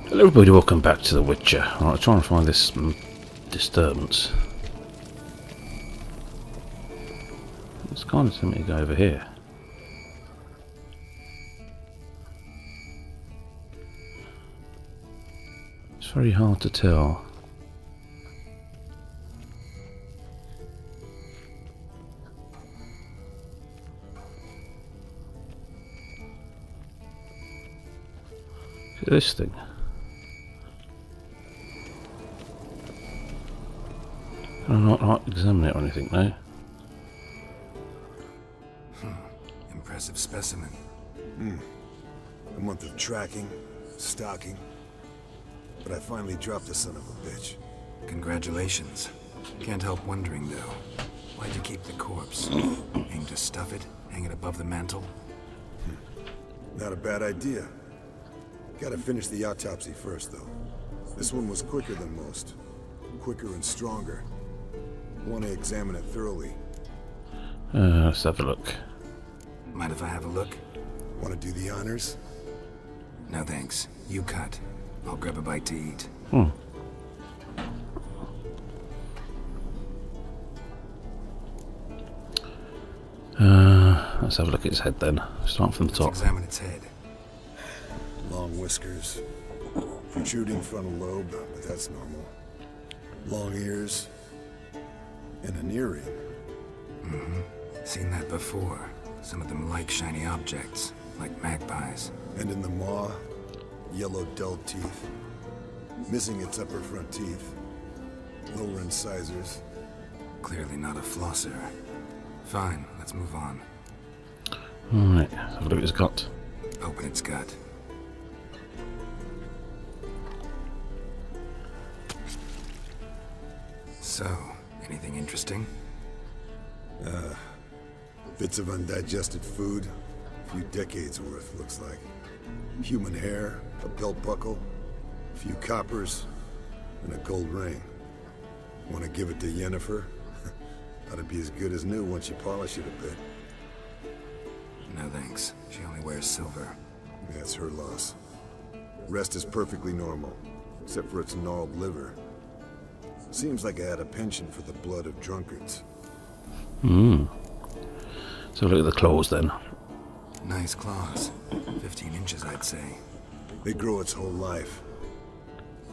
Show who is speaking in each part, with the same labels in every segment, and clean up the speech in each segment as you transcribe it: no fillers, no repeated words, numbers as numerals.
Speaker 1: Hello everybody, welcome back to The Witcher. Alright, trying to find this disturbance. It's kind of tempting to go over here. It's very hard to tell. Look at this thing. I'm not examine it or anything, no?
Speaker 2: Impressive specimen.
Speaker 3: A month of tracking, stalking, but I finally dropped the son of a bitch.
Speaker 2: Congratulations. Can't help wondering, though. Why'd you keep the corpse? Aim to stuff it? Hang it above the mantle?
Speaker 3: Not a bad idea. Gotta finish the autopsy first, though. This one was quicker than most. Quicker and stronger. Want to examine it thoroughly.
Speaker 1: Let's have a look.
Speaker 2: Mind if I have a look?
Speaker 3: Want to do the honors?
Speaker 2: No thanks. You cut. I'll grab a bite to eat.
Speaker 1: Let's have a look at its head then. Start from the top.
Speaker 2: Let's examine its head.
Speaker 3: Long whiskers. Protruding frontal lobe, but that's normal. Long ears. And an earring.
Speaker 2: Seen that before. Some of them like shiny objects, like magpies.
Speaker 3: And in the maw, yellow dull teeth. Missing its upper front teeth. Lower incisors.
Speaker 2: Clearly not a flosser. Fine, let's move on.
Speaker 1: Alright, have a look at its gut.
Speaker 2: Open its gut. So, anything interesting?
Speaker 3: Bits of undigested food. A few decades worth, looks like. Human hair, a belt buckle, a few coppers, and a gold ring. Want to give it to Yennefer? Ought to be as good as new once you polish it a bit.
Speaker 2: No thanks. She only wears silver.
Speaker 3: That's her loss. Rest is perfectly normal, except for its gnarled liver. Seems like I had a penchant for the blood of drunkards.
Speaker 1: So look at the claws then.
Speaker 2: Nice claws. 15 inches, I'd say.
Speaker 3: They grow its whole life.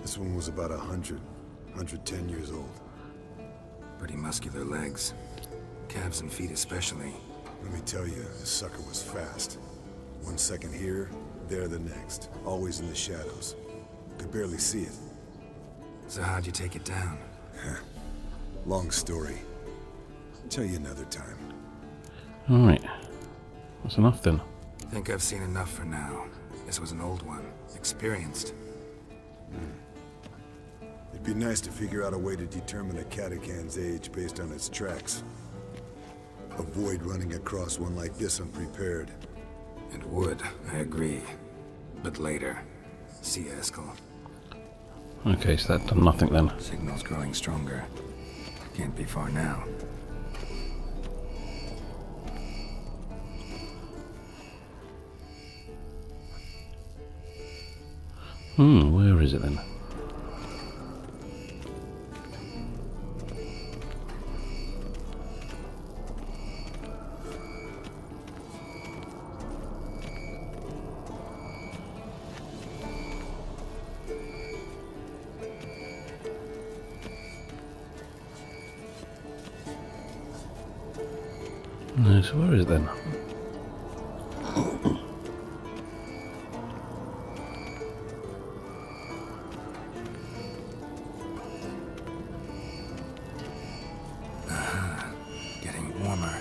Speaker 3: This one was about 110 years old.
Speaker 2: Pretty muscular legs. Calves and feet especially.
Speaker 3: Let me tell you, this sucker was fast. 1 second here, there the next. Always in the shadows. Could barely see it.
Speaker 2: So how'd you take it down?
Speaker 3: Long story. Tell you another time.
Speaker 1: Alright. That's enough then.
Speaker 2: Think I've seen enough for now. This was an old one. Experienced.
Speaker 3: It'd be nice to figure out a way to determine a catacan's age based on its tracks. Avoid running across one like this unprepared.
Speaker 2: It would, I agree. But later. See ya, Eskel.
Speaker 1: Okay, so that done nothing then.
Speaker 2: Signal's growing stronger. Can't be far now.
Speaker 1: Where is it then? No, so where is it then?
Speaker 2: Getting warmer.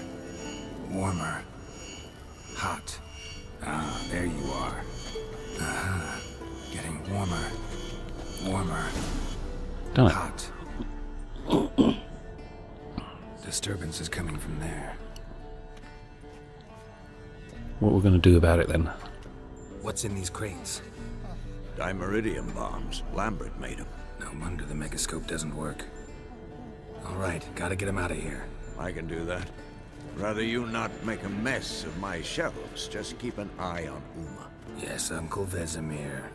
Speaker 2: Warmer. Hot. Ah, there you are. Getting warmer. Warmer.
Speaker 1: Done it.
Speaker 2: Hot. Disturbance is coming from there.
Speaker 1: What we're going to do about it then?
Speaker 2: What's in these crates?
Speaker 4: Dimeridium bombs. Lambert made them.
Speaker 2: No wonder the megascope doesn't work. Alright, gotta get him out of here.
Speaker 4: I can do that. Rather you not make a mess of my shelves. Just keep an eye on Uma.
Speaker 2: Yes, Uncle Vesemir.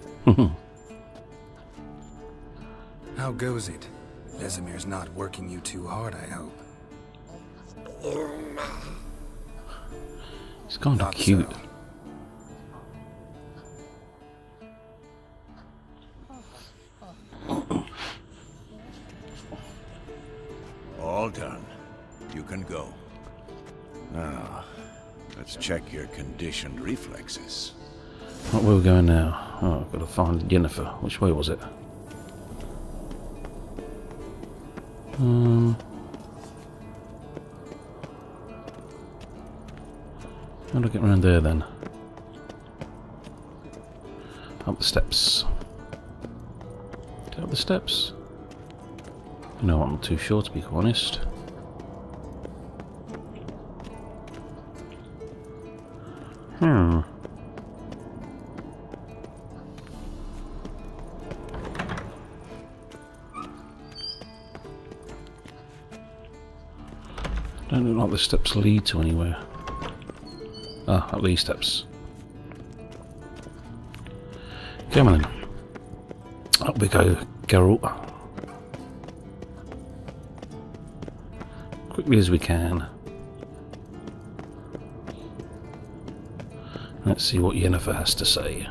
Speaker 2: How goes it? Vesemir's not working you too hard, I hope.
Speaker 1: It's kind of
Speaker 2: Not
Speaker 1: cute.
Speaker 2: so.
Speaker 4: All done. You can go. Now, let's check your conditioned reflexes.
Speaker 1: What way are we going now? Oh, I've got to find Jennifer. Which way was it? How do I get around there then? Up the steps. Up the steps? No, I'm not too sure, to be quite honest. Don't look like the steps lead to anywhere. Ah, up these steps. Come on then. Up we go, Geralt. Quickly as we can. Let's see what Yennefer has to say.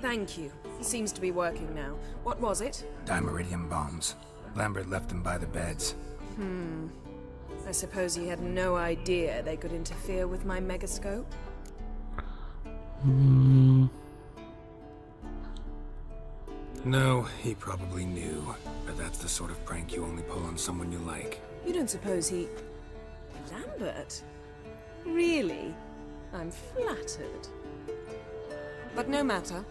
Speaker 5: Thank you. Seems to be working now. What was it?
Speaker 2: Dimeridium bombs. Lambert left them by the beds.
Speaker 5: I suppose he had no idea they could interfere with my megascope?
Speaker 2: No, he probably knew. But that's the sort of prank you only pull on someone you like.
Speaker 5: You don't suppose he... Lambert? Really? I'm flattered. But no matter.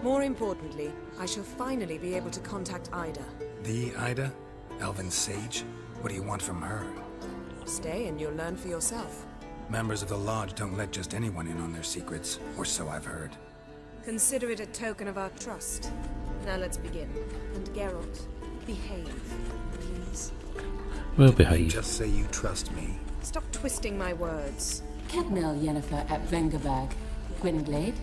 Speaker 5: More importantly, I shall finally be able to contact Ida.
Speaker 2: The Ida? Elven sage? What do you want from her?
Speaker 5: Stay and you'll learn for yourself.
Speaker 2: Members of the Lodge don't let just anyone in on their secrets, or so I've heard.
Speaker 5: Consider it a token of our trust. Now let's begin. And Geralt, behave, please.
Speaker 1: We'll behave.
Speaker 2: Just say you trust me.
Speaker 5: Stop twisting my words.
Speaker 6: Kedmel Yennefer at Vengerberg. Gwynglade?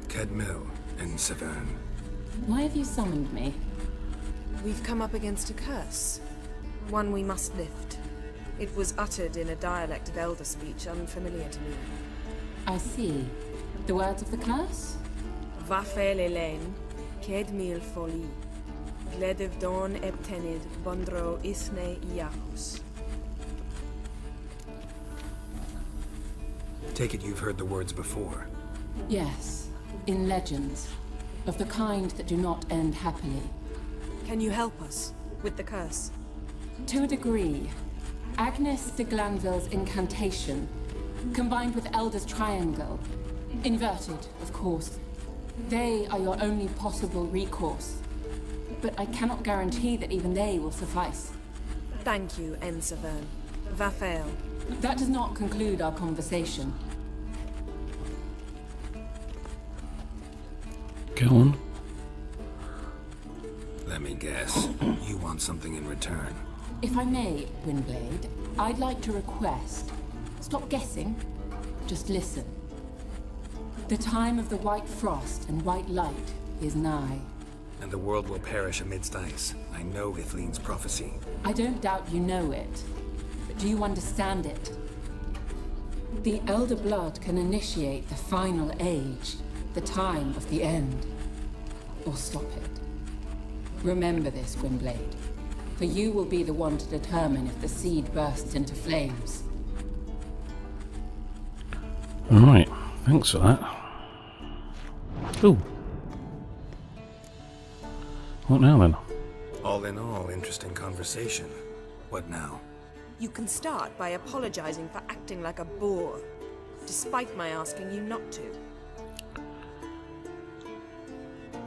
Speaker 2: Kedmil and Severn.
Speaker 6: Why have you summoned me?
Speaker 5: We've come up against a curse. One we must lift. It was uttered in a dialect of Elder speech unfamiliar to me.
Speaker 6: I see. The words of the curse?
Speaker 5: Vafel Elaine, Kedmil Foli, Gledev Dawn Ebtenid, Bondro Isne Iachus.
Speaker 2: Take it you've heard the words before.
Speaker 6: Yes. In legends. Of the kind that do not end happily.
Speaker 5: Can you help us with the curse?
Speaker 6: To a degree. Agnes de Glanville's incantation, combined with Elder's triangle, inverted, of course. They are your only possible recourse. But I cannot guarantee that even they will suffice.
Speaker 5: Thank you, Severn. Vafel.
Speaker 6: That does not conclude our conversation.
Speaker 1: Go on.
Speaker 2: Let me guess. You want something in return.
Speaker 6: If I may, Gwynblade, I'd like to request. Stop guessing. Just listen. The time of the white frost and white light is nigh.
Speaker 2: And the world will perish amidst ice. I know Ithleen's prophecy.
Speaker 6: I don't doubt you know it. But do you understand it? The Elder Blood can initiate the final age, the time of the end. Or stop it. Remember this, Gwynblade. For you will be the one to determine if the seed bursts into flames.
Speaker 1: Alright, thanks for that. Ooh. What now then?
Speaker 2: All in all, interesting conversation. What now?
Speaker 5: You can start by apologizing for acting like a boor, despite my asking you not to.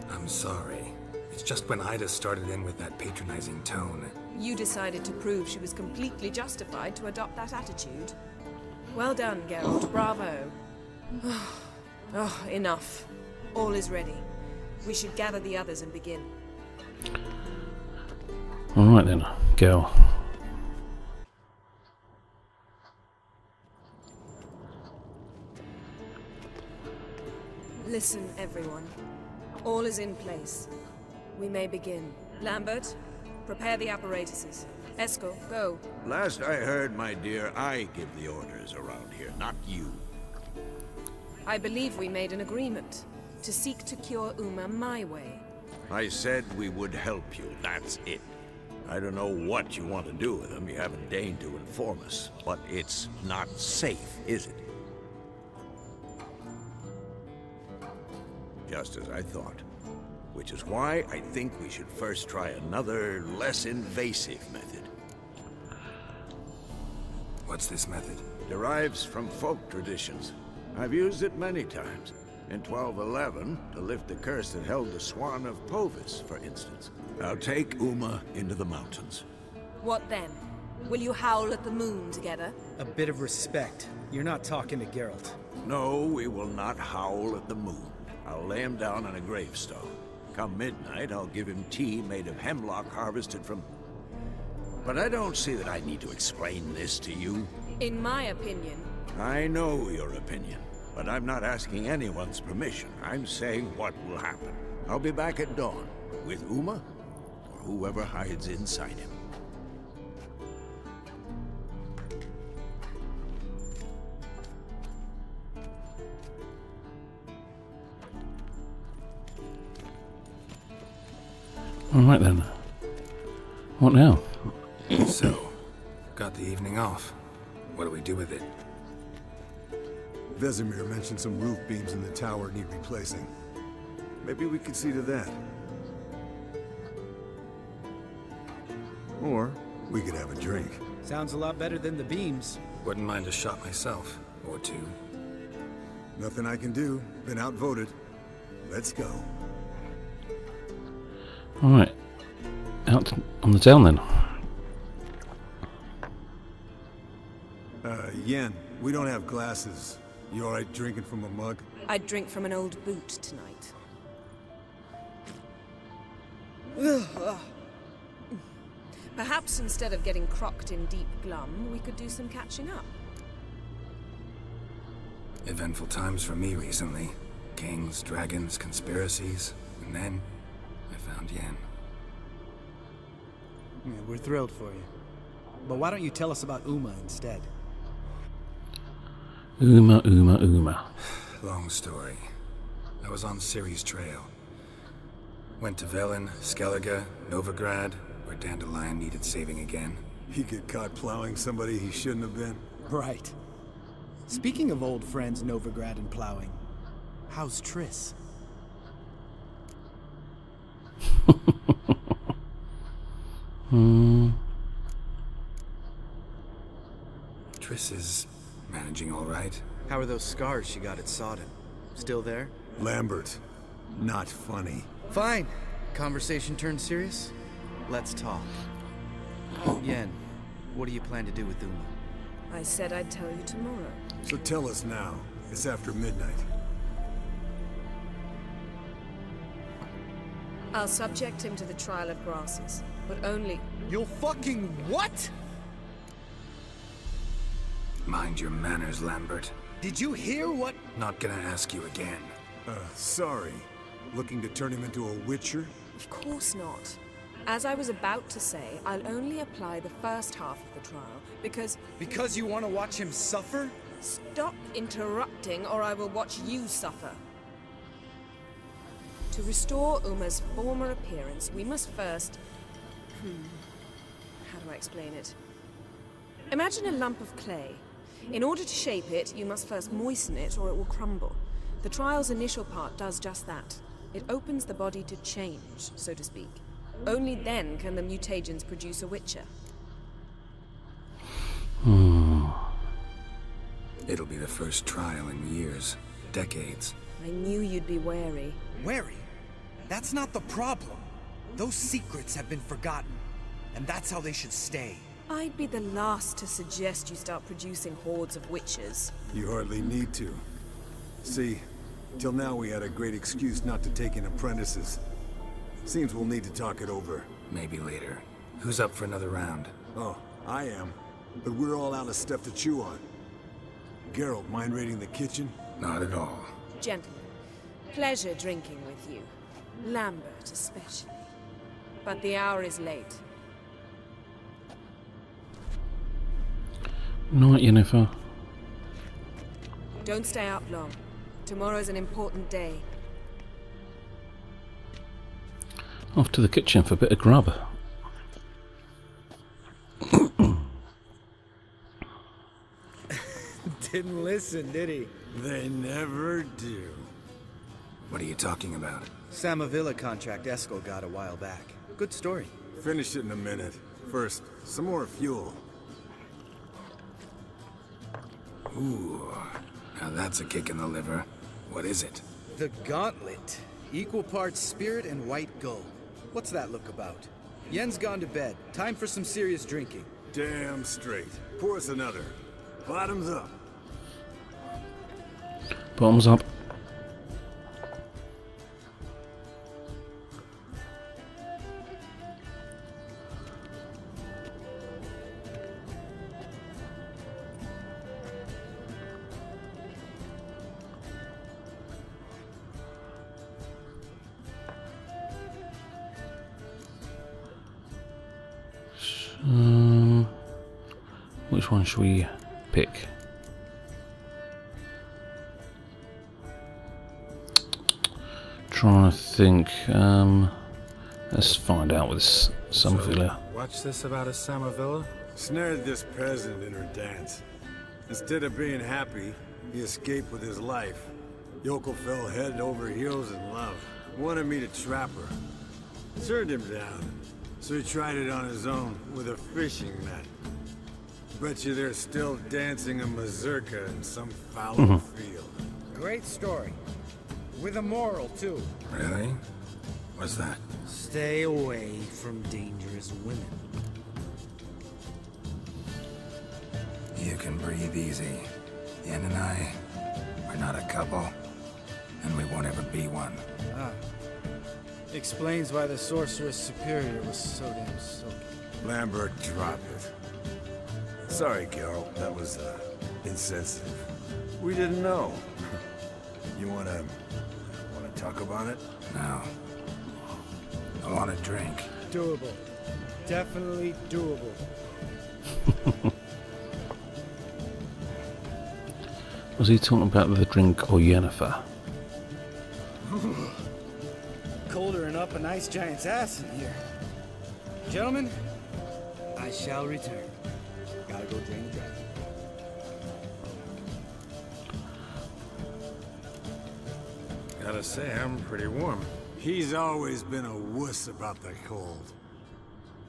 Speaker 2: I'm sorry. It's just when Ida started in with that patronizing tone.
Speaker 5: You decided to prove she was completely justified to adopt that attitude. Well done, Geralt. Bravo. Oh, enough. All is ready. We should gather the others and begin.
Speaker 1: Alright then, girl.
Speaker 5: Listen, everyone. All is in place. We may begin. Lambert, prepare the apparatuses. Eskel, go.
Speaker 4: Last I heard, my dear, I give the orders around here, not you.
Speaker 5: I believe we made an agreement to seek to cure Uma my way.
Speaker 4: I said we would help you, that's it. I don't know what you want to do with them, you haven't deigned to inform us. But it's not safe, is it? Just as I thought. Which is why I think we should first try another, less invasive method.
Speaker 2: What's this method?
Speaker 4: Derives from folk traditions. I've used it many times. In 1211, to lift the curse that held the Swan of Povis, for instance. Now take Uma into the mountains.
Speaker 5: What then? Will you howl at the moon together?
Speaker 7: A bit of respect. You're not talking to Geralt.
Speaker 4: No, we will not howl at the moon. I'll lay him down on a gravestone. Come midnight, I'll give him tea made of hemlock harvested from... But I don't see that I need to explain this to you.
Speaker 5: In my opinion...
Speaker 4: I know your opinion, but I'm not asking anyone's permission. I'm saying what will happen. I'll be back at dawn, with Uma, or whoever hides inside him.
Speaker 1: Alright then. What now?
Speaker 2: So, got the evening off. What do we do with it?
Speaker 3: Vesemir mentioned some roof beams in the tower need replacing. Maybe we could see to that. Or we could have a drink.
Speaker 7: Sounds a lot better than the beams.
Speaker 2: Wouldn't mind a shot myself. Or two.
Speaker 3: Nothing I can do. Been outvoted. Let's go.
Speaker 1: Alright. Out on the town then.
Speaker 3: Yen, we don't have glasses. You alright drinking from a mug?
Speaker 5: I'd drink from an old boot tonight. Perhaps instead of getting crocked in deep glum, we could do some catching up.
Speaker 2: Eventful times for me recently. Kings, dragons, conspiracies. And then, I found Yen.
Speaker 7: Yeah, we're thrilled for you. But why don't you tell us about Uma instead?
Speaker 1: Uma.
Speaker 2: Long story. I was on Ciri's trail. Went to Velen, Skellige, Novigrad, where Dandelion needed saving again.
Speaker 3: He get caught plowing somebody he shouldn't have been.
Speaker 7: Right. Speaking of old friends Novigrad and plowing, how's Triss?
Speaker 2: Triss is managing all right.
Speaker 7: How are those scars she got at Sodden? Still there?
Speaker 3: Lambert, not funny.
Speaker 7: Fine. Conversation turned serious? Let's talk. Yen, what do you plan to do with Uma?
Speaker 5: I said I'd tell you tomorrow.
Speaker 3: So tell us now. It's after midnight.
Speaker 5: I'll subject him to the trial of grasses, but only...
Speaker 7: You'll fucking what?
Speaker 2: Mind your manners, Lambert.
Speaker 7: Did you hear what?
Speaker 2: Not gonna ask you again.
Speaker 3: Sorry. Looking to turn him into a witcher?
Speaker 5: Of course not. As I was about to say, I'll only apply the first half of the trial, because...
Speaker 7: Because you want to watch him suffer?
Speaker 5: Stop interrupting, or I will watch you suffer. To restore Uma's former appearance, we must first... How do I explain it? Imagine a lump of clay. In order to shape it, you must first moisten it, or it will crumble. The trial's initial part does just that. It opens the body to change, so to speak. Only then can the mutagens produce a witcher.
Speaker 2: It'll be the first trial in years. Decades.
Speaker 5: I knew you'd be wary.
Speaker 8: Wary? That's not the problem. Those secrets have been forgotten, and that's how they should stay.
Speaker 5: I'd be the last to suggest you start producing hordes of witches.
Speaker 3: You hardly need to. See, till now we had a great excuse not to take in apprentices. Seems we'll need to talk it over.
Speaker 2: Maybe later. Who's up for another round?
Speaker 3: Oh, I am. But we're all out of stuff to chew on. Geralt, mind raiding the kitchen?
Speaker 2: Not at all.
Speaker 5: Gentlemen, pleasure drinking with you. Lambert especially. But the hour is late.
Speaker 1: Night, Yennefer.
Speaker 5: Don't stay up long. Tomorrow's an important day.
Speaker 1: Off to the kitchen for a bit of grub.
Speaker 8: Didn't listen, did he?
Speaker 2: They never do. What are you talking about?
Speaker 8: Samavilla contract Eskel got a while back. Good story.
Speaker 3: Finish it in a minute. First, some more fuel.
Speaker 2: Ooh, now that's a kick in the liver. What is it?
Speaker 8: The Gauntlet. Equal parts spirit and white gold. What's that look about? Yen's gone to bed. Time for some serious drinking.
Speaker 3: Damn straight. Pour us another. Bottoms up.
Speaker 1: Bottoms up. Which one should we pick? Trying to think. Let's find out with this Samavilla.
Speaker 2: Watch this about a Samavilla?
Speaker 3: Snared this peasant in her dance. Instead of being happy, he escaped with his life. Yoko fell head over heels in love. Wanted me to trap her. Turned him down. So he tried it on his own with a fishing net. Bet you they're still dancing a mazurka in some fallow field.
Speaker 8: Great story. With a moral, too.
Speaker 2: Really? What's that?
Speaker 8: Stay away from dangerous women.
Speaker 2: You can breathe easy. Yen and I, we're not a couple, and we won't ever be one.
Speaker 8: Ah. Explains why the Sorceress Superior was so damn soaked.
Speaker 3: Lambert, drop it. Sorry, Carol. That was, insensitive. We didn't know. You wanna talk about it?
Speaker 2: No. I want a drink.
Speaker 8: Doable. Definitely doable.
Speaker 1: Was he talking about the drink or Yennefer?
Speaker 8: Colder and up a nice giant's ass in here. Gentlemen, I shall return. Gotta go drain the dragon.
Speaker 2: Gotta say, I'm pretty warm.
Speaker 3: He's always been a wuss about the cold.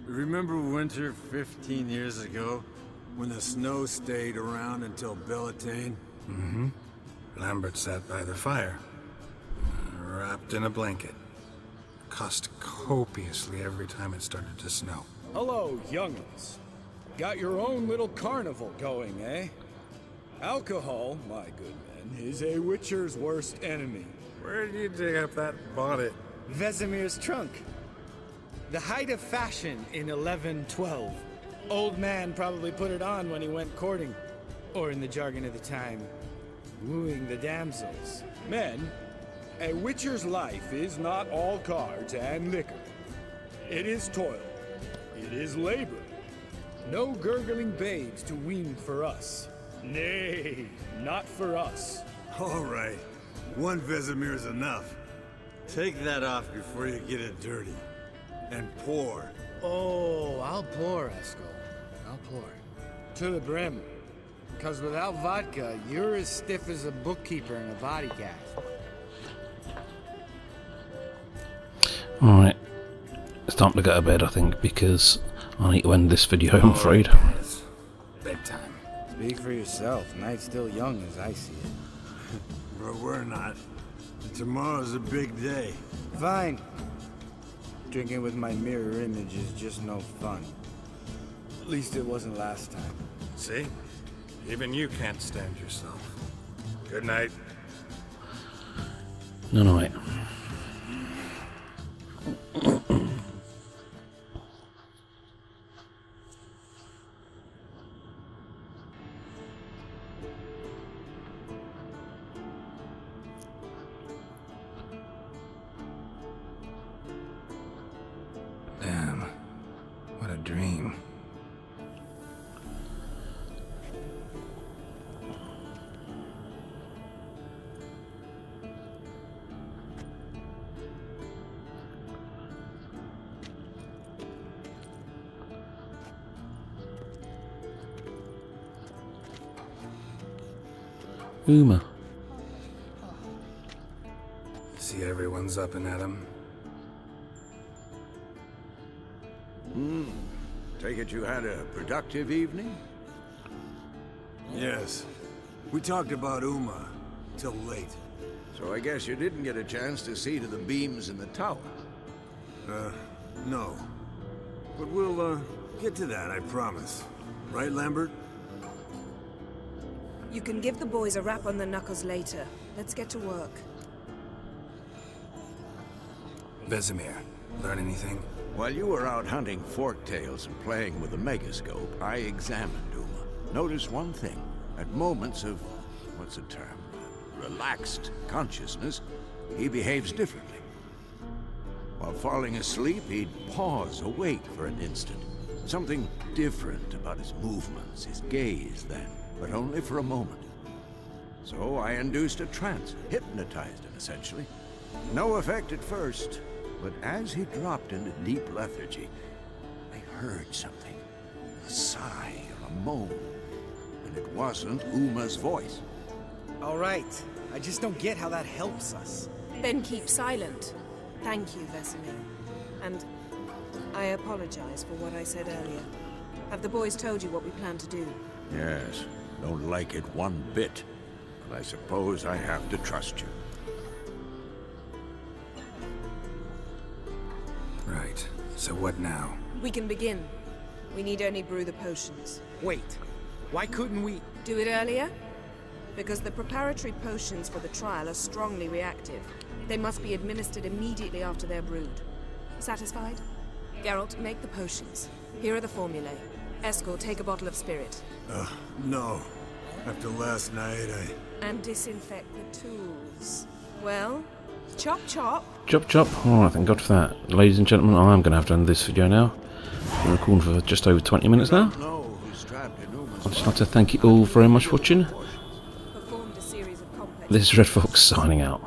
Speaker 3: Remember winter 15 years ago? When the snow stayed around until Bellatane?
Speaker 2: Mm-hmm. Lambert sat by the fire, wrapped in a blanket. Cussed copiously every time it started to snow.
Speaker 8: Hello, young'uns. Got your own little carnival going, eh? Alcohol, my good men, is a witcher's worst enemy.
Speaker 2: Where did you dig up that bonnet?
Speaker 8: Vesemir's trunk. The height of fashion in 1112. Old man probably put it on when he went courting. Or in the jargon of the time, wooing the damsels. Men, a witcher's life is not all cards and liquor. It is toil. It is labor. No gurgling babes to wean for us. Nay, not for us.
Speaker 3: All right. One Vesemir's enough. Take that off before you get it dirty. And pour.
Speaker 8: Oh, I'll pour, Eskel. I'll pour. To the brim. Because without vodka, you're as stiff as a bookkeeper in a body cast.
Speaker 1: Alright. It's time to go to bed, I think, because I need to end this video, I'm afraid.
Speaker 2: It's bedtime.
Speaker 8: Speak for yourself. Night's still young as I see it.
Speaker 3: But we're not. Tomorrow's a big day.
Speaker 8: Fine. Drinking with my mirror image is just no fun. At least it wasn't last time.
Speaker 2: See? Even you can't stand yourself. Good night.
Speaker 1: No, wait. Uma.
Speaker 2: See everyone's up and at 'em.
Speaker 4: Take it you had a productive evening?
Speaker 3: Yes. We talked about Uma till late.
Speaker 4: So I guess you didn't get a chance to see to the beams in the tower.
Speaker 3: No. But we'll, get to that, I promise. Right, Lambert?
Speaker 5: You can give the boys a rap on the knuckles later. Let's get to work.
Speaker 2: Vesemir, learn anything?
Speaker 4: While you were out hunting forktails and playing with the megascope, I examined Uma. Noticed one thing. At moments of, what's the term? Relaxed consciousness, he behaves differently. While falling asleep, he'd pause, await for an instant. Something different about his movements, his gaze then, but only for a moment. So I induced a trance, hypnotized him essentially. No effect at first, but as he dropped into deep lethargy, I heard something. A sigh or a moan. And it wasn't Uma's voice.
Speaker 8: All right. I just don't get how that helps us.
Speaker 5: Then keep silent. Thank you, Vesemir. And I apologize for what I said earlier. Have the boys told you what we plan to do?
Speaker 4: Yes, don't like it one bit. But I suppose I have to trust you.
Speaker 2: Right. So what now?
Speaker 5: We can begin. We need only brew the potions.
Speaker 8: Wait. Why couldn't we...
Speaker 5: Do it earlier? Because the preparatory potions for the trial are strongly reactive. They must be administered immediately after they're brewed. Satisfied? Geralt, make the potions. Here are the formulae. Escort, take a bottle of spirit.
Speaker 3: No. After last night,
Speaker 5: And disinfect the tools. Well, chop chop.
Speaker 1: Chop chop. Alright, thank God for that. Ladies and gentlemen, I am going to have to end this video now. Been recording for just over 20 minutes now. I'd just like to thank you all very much for watching.
Speaker 5: Performed a series of complex
Speaker 1: This is RedFox signing out.